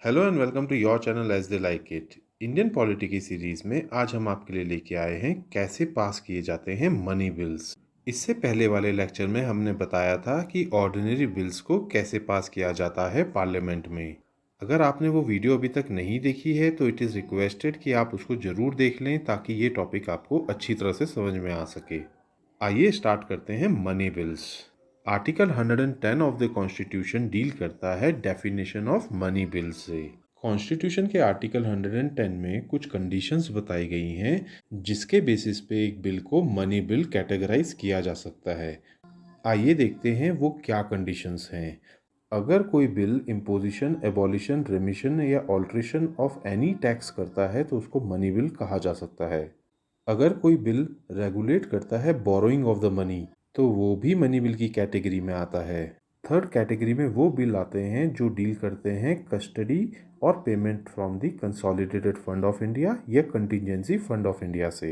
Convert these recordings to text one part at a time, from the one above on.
Hello and welcome to your channel as they like it. Indian polity की series में आज हम आपके लिए लेके आए हैं कैसे पास किए जाते हैं मनी बिल्स। इससे पहले वाले लेक्चर में हमने बताया था कि ऑर्डिनरी बिल्स को कैसे पास किया जाता है पार्लियामेंट में। अगर आपने वो वीडियो अभी तक नहीं देखी है तो इट इज़ रिक्वेस्टेड कि आप उसको ज़रूर देख लें ताकि ये टॉपिक आपको अच्छी तरह से समझ में आ सके। आइए स्टार्ट करते हैं money bills. Article 110 of the constitution deal करता है डेफिनेशन ऑफ मनी बिल्स से। कॉन्स्टिट्यूशन के आर्टिकल 110 में कुछ कंडीशंस बताई गई हैं जिसके बेसिस पे एक बिल को मनी बिल कैटेगराइज किया जा सकता है। आइए देखते हैं वो क्या कंडीशंस हैं। अगर कोई बिल इम्पोजिशन, एबॉलिशन, रेमिशन या ऑल्ट्रेशन ऑफ एनी टैक्स करता है तो उसको मनी बिल कहा जा सकता है। अगर कोई बिल रेगुलेट करता है बोरोइंग ऑफ द मनी तो वो भी मनी बिल की कैटेगरी में आता है। थर्ड कैटेगरी में वो बिल आते हैं जो डील करते हैं कस्टडी और payment from the consolidated fund of India या कंटिजेंसी फंड ऑफ इंडिया से।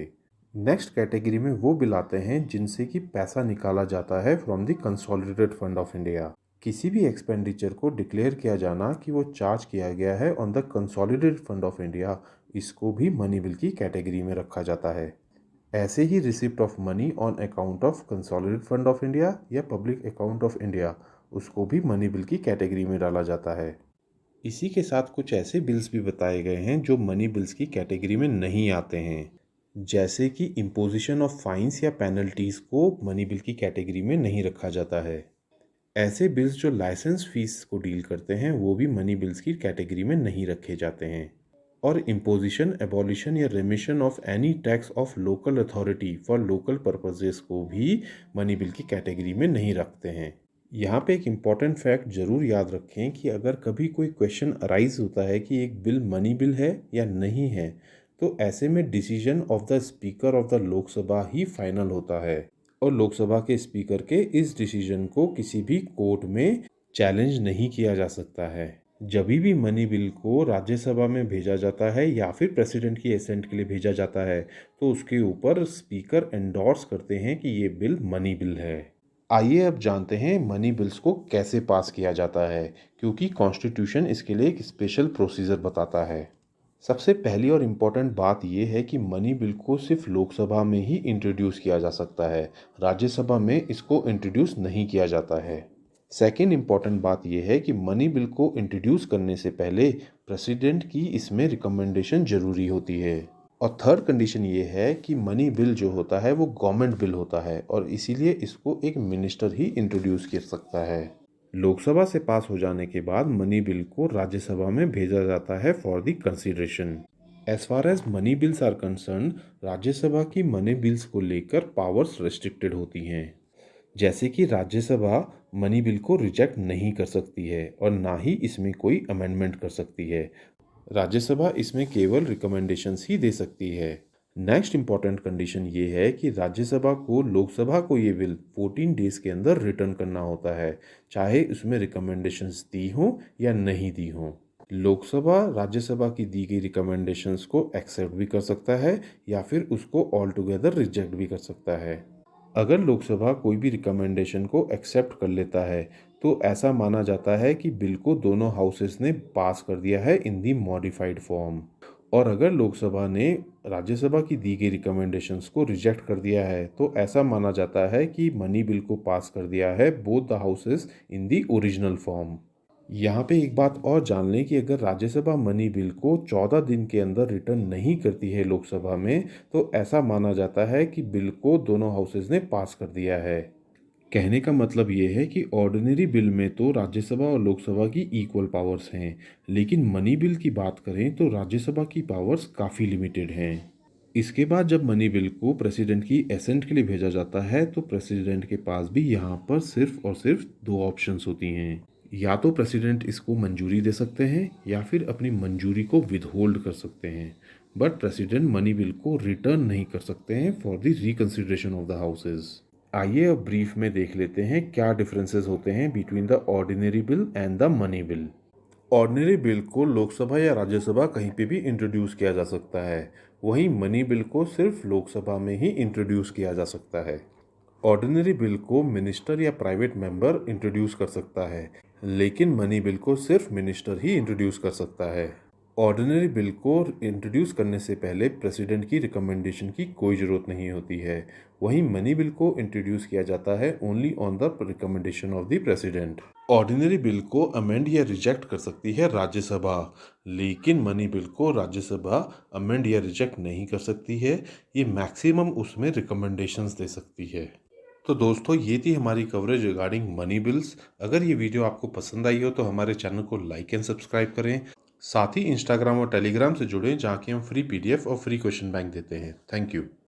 नेक्स्ट कैटेगरी में वो बिल आते हैं जिनसे कि पैसा निकाला जाता है from the consolidated fund of India. किसी भी एक्सपेंडिचर को डिक्लेयर किया जाना कि वो चार्ज किया गया है on the consolidated fund of India, इसको भी मनी बिल की कैटेगरी में रखा जाता है। ऐसे ही receipt of money on account of consolidated fund of India या पब्लिक अकाउंट ऑफ इंडिया, उसको भी मनी बिल की कैटेगरी में डाला जाता है। इसी के साथ कुछ ऐसे बिल्स भी बताए गए हैं जो मनी बिल्स की कैटेगरी में नहीं आते हैं, जैसे कि इम्पोजिशन ऑफ फाइन्स या पेनल्टीज को मनी बिल की कैटेगरी में नहीं रखा जाता है। ऐसे बिल्स जो लाइसेंस फीस को डील करते हैं वो भी मनी बिल्स की कैटेगरी में नहीं रखे जाते हैं। और इम्पोजिशन, एबॉलिशन या रेमिशन of any tax of local authority for local purposes को भी मनी बिल की कैटेगरी में नहीं रखते हैं। यहाँ पे एक इम्पॉर्टेंट फैक्ट ज़रूर याद रखें कि अगर कभी कोई क्वेश्चन अराइज होता है कि एक बिल मनी बिल है या नहीं है तो ऐसे में decision of the speaker of the Lok Sabha he final होता है और लोकसभा के स्पीकर के इस डिसीजन को किसी भी कोर्ट में चैलेंज नहीं किया जा सकता है। जब भी मनी बिल को राज्यसभा में भेजा जाता है या फिर प्रेसिडेंट की एसेंट के लिए भेजा जाता है तो उसके ऊपर स्पीकर एंडोर्स करते हैं कि ये बिल मनी बिल है। आइए अब जानते हैं मनी बिल्स को कैसे पास किया जाता है, क्योंकि कॉन्स्टिट्यूशन इसके लिए एक स्पेशल प्रोसीजर बताता है। सबसे पहली और इम्पॉर्टेंट बात यह है कि मनी बिल को सिर्फ लोकसभा में ही इंट्रोड्यूस किया जा सकता है, राज्यसभा में इसको इंट्रोड्यूस नहीं किया जाता है। सेकेंड इम्पॉर्टेंट बात यह है कि मनी बिल को इंट्रोड्यूस करने से पहले प्रेसिडेंट की इसमें रिकमेंडेशन जरूरी होती है। और थर्ड कंडीशन ये है कि मनी बिल जो होता है वो गवर्नमेंट बिल होता है और इसीलिए इसको एक मिनिस्टर ही इंट्रोड्यूस कर सकता है। लोकसभा से पास हो जाने के बाद मनी बिल को राज्यसभा में भेजा जाता है for the consideration. As far as money bills are concern, Rajya Sabha की मनी बिल्स को लेकर पावर्स रेस्ट्रिक्टेड होती हैं। जैसे कि राज्यसभा मनी बिल को रिजेक्ट नहीं कर सकती है और ना ही इसमें कोई अमेंडमेंट कर सकती है। राज्यसभा इसमें केवल रिकमेंडेशंस ही दे सकती है। नेक्स्ट इंपॉर्टेंट कंडीशन ये है कि राज्यसभा को लोकसभा को ये बिल 14 डेज के अंदर रिटर्न करना होता है, चाहे उसमें रिकमेंडेशंस दी हों या नहीं दी हों। लोकसभा राज्यसभा की दी गई रिकमेंडेशंस को एक्सेप्ट भी कर सकता है या फिर उसको ऑल टुगेदर रिजेक्ट भी कर सकता है। अगर लोकसभा कोई भी रिकमेंडेशन को एक्सेप्ट कर लेता है तो ऐसा माना जाता है कि बिल को दोनों हाउसेस ने पास कर दिया है इन दी मॉडिफाइड फॉर्म। और अगर लोकसभा ने राज्यसभा की दी गई रिकमेंडेशंस को रिजेक्ट कर दिया है तो ऐसा माना जाता है कि मनी बिल को पास कर दिया है both the houses in the original form. यहाँ पे एक बात और जान लें कि अगर राज्यसभा मनी बिल को 14 दिन के अंदर रिटर्न नहीं करती है लोकसभा में तो ऐसा माना जाता है कि बिल को दोनों हाउसेस ने पास कर दिया है। कहने का मतलब ये है कि ऑर्डिनरी बिल में तो राज्यसभा और लोकसभा की इक्वल पावर्स हैं, लेकिन मनी बिल की बात करें तो राज्यसभा की पावर्स काफ़ी लिमिटेड हैं। इसके बाद जब मनी बिल को प्रेसिडेंट की एसेंट के लिए भेजा जाता है तो प्रेसिडेंट के पास भी यहाँ पर सिर्फ और सिर्फ दो ऑप्शंस होती हैं। या तो प्रेसिडेंट इसको मंजूरी दे सकते हैं या फिर अपनी मंजूरी को विदहोल्ड कर सकते हैं, बट प्रेसिडेंट मनी बिल को रिटर्न नहीं कर सकते हैं for the reconsideration of the houses. आइए अब ब्रीफ में देख लेते हैं क्या डिफरेंसेस होते हैं between the ordinary bill and the money bill. Ordinary bill को लोकसभा या राज्यसभा कहीं पे भी इंट्रोड्यूस किया जा सकता है, वहीं मनी बिल को सिर्फ लोकसभा में ही इंट्रोड्यूस किया जा सकता है। ऑर्डिनरी बिल को मिनिस्टर या प्राइवेट मेंबर इंट्रोड्यूस कर सकता है, लेकिन मनी बिल को सिर्फ मिनिस्टर ही इंट्रोड्यूस कर सकता है। ऑर्डिनरी बिल को इंट्रोड्यूस करने से पहले प्रेसिडेंट की रिकमेंडेशन की कोई ज़रूरत नहीं होती है। वहीं मनी बिल को इंट्रोड्यूस किया जाता है only on the recommendation of the president. Ordinary bill को अमेंड या रिजेक्ट कर सकती है राज्यसभा, लेकिन मनी बिल को राज्यसभा अमेंड या रिजेक्ट नहीं कर सकती है। ये मैक्सिमम उसमें रिकमेंडेशंस दे सकती है। तो दोस्तों, ये थी हमारी कवरेज रिगार्डिंग मनी बिल्स। अगर ये वीडियो आपको पसंद आई हो तो हमारे चैनल को लाइक एंड सब्सक्राइब करें। साथ ही इंस्टाग्राम और टेलीग्राम से जुड़ें, जहाँ की हम फ्री PDF और फ्री क्वेश्चन बैंक देते हैं। Thank you.